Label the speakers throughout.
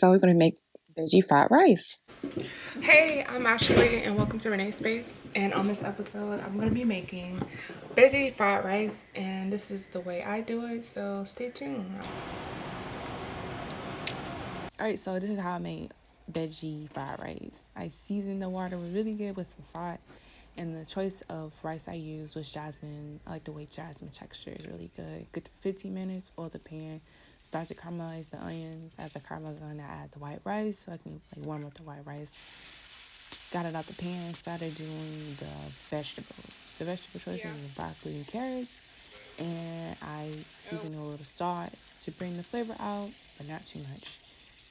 Speaker 1: episode, we're going to make veggie fried rice.
Speaker 2: Hey, I'm Ashley and welcome to Renee's Space. And on this episode, I'm going to be making veggie fried rice, and this is the way I do it, so stay tuned.
Speaker 1: Alright, so this is how I made veggie fried rice. I seasoned the water really good with some salt, and the choice of rice I used was jasmine. I like the way jasmine texture is really good. Good for 15 minutes, oil the pan. Start to caramelize the onions. As I caramelize, I add the white rice so I can warm up the white rice. Got it out the pan, started doing the vegetables. The vegetable choices is broccoli and carrots. And I seasoned a little salt to bring the flavor out, but not too much.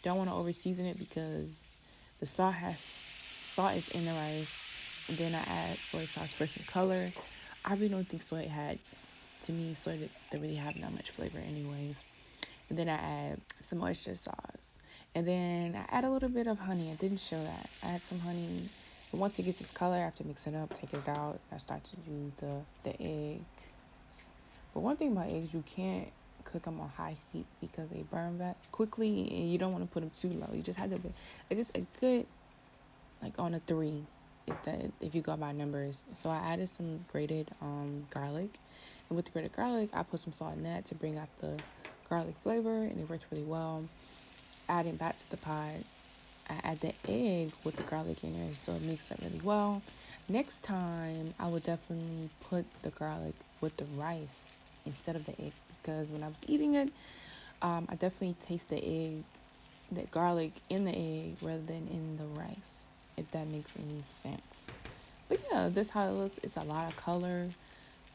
Speaker 1: Don't want to over season it because the salt is in the rice. And then I add soy sauce for some color. I really don't think soy doesn't really have that much flavor anyways. And then I add some oyster sauce. And then I add a little bit of honey. I didn't show that. I add some honey. And once it gets this color, I have to mix it up, take it out. I start to do the eggs. But one thing about eggs, you can't cook them on high heat because they burn back quickly, and you don't want to put them too low. You just have to be just a good, like on a 3, if you go by numbers. So I added some grated garlic, and with the grated garlic, I put some salt in that to bring out the garlic flavor, and it worked really well. Adding back to the pot, I add the egg with the garlic in there, so it makes it really well. Next time, I would definitely put the garlic with the rice instead of the egg, because when I was eating it, I definitely taste the garlic in the egg rather than in the rice, if that makes any sense. But yeah, this is how it looks. It's a lot of color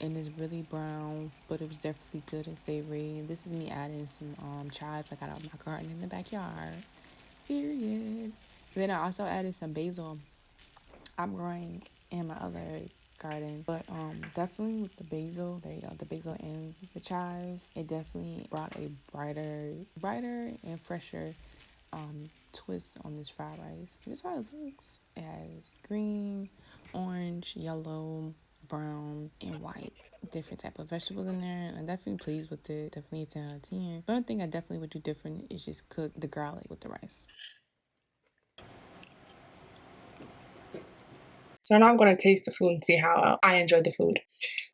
Speaker 1: and it's really brown, but it was definitely good and savory. This is me adding some chives I got out of my garden in the backyard. Period. Then I also added some basil I'm growing in my other garden. But definitely with the basil, there you go, the basil and the chives, it definitely brought a brighter and fresher twist on this fried rice. This is how it looks. It has green, orange, yellow, brown, and white. Different type of vegetables in there, and I'm definitely pleased with it. Definitely a 10 out of 10. The only thing I definitely would do different is just cook the garlic with the rice.
Speaker 2: So now I'm going to taste the food and see how I enjoy the food.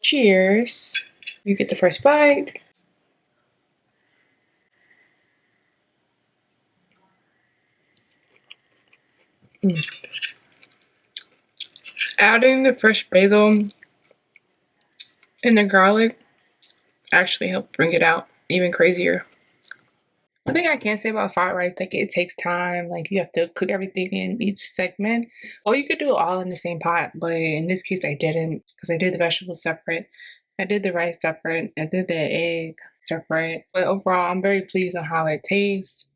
Speaker 2: Cheers. You get the first bite. Adding the fresh basil and the garlic actually helped bring it out even crazier. One thing I can say about fried rice, like it takes time. Like you have to cook everything in each segment. Or you could do it all in the same pot, but in this case I didn't because I did the vegetables separate. I did the rice separate. I did the egg separate. But overall, I'm very pleased on how it tastes.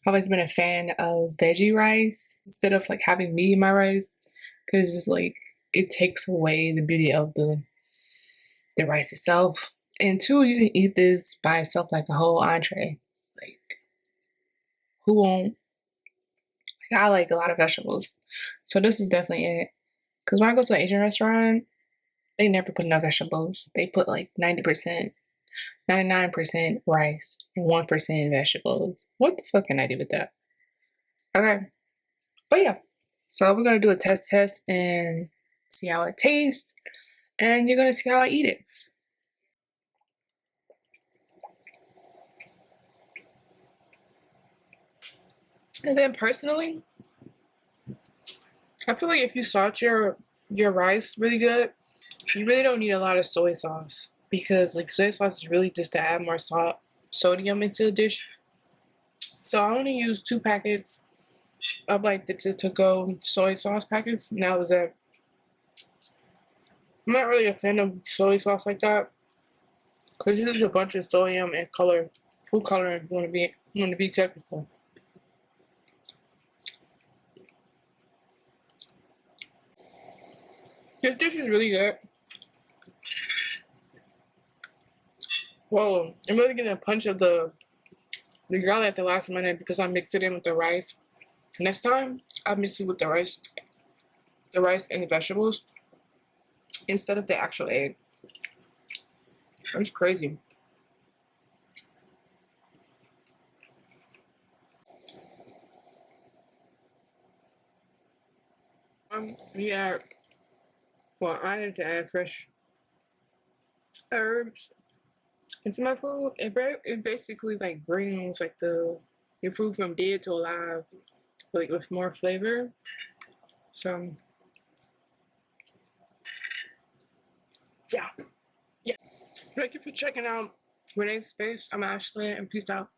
Speaker 2: I've always been a fan of veggie rice instead of like having meat in my rice because it's like it takes away the beauty of the rice itself. And two, you can eat this by itself like a whole entree. Like who won't? Like, I like a lot of vegetables, so this is definitely it. Because when I go to an Asian restaurant, they never put enough vegetables. They put like 90%, 99% rice, and 1% vegetables. What the fuck can I do with that? Okay, but yeah, so we're gonna do a test and see how it tastes, and you're gonna see how I eat it. And then personally, I feel like if you salt your rice really good, you really don't need a lot of soy sauce because like soy sauce is really just to add more sodium into the dish. So I only use 2 packets of like the to-go soy sauce packets. And that was it. I'm not really a fan of soy sauce like that because this is a bunch of sodium and color, food coloring. You want to be technical. This dish is really good. Whoa, I'm really getting a punch of the garlic at the last minute because I mixed it in with the rice. Next time, I mix it with the rice and the vegetables instead of the actual egg. It's crazy. Yeah. Well, I need to add fresh herbs into my food. It basically like brings like your food from dead to alive, like with more flavor. So yeah, yeah. Thank you for checking out Renee's Space. I'm Ashley, and peace out.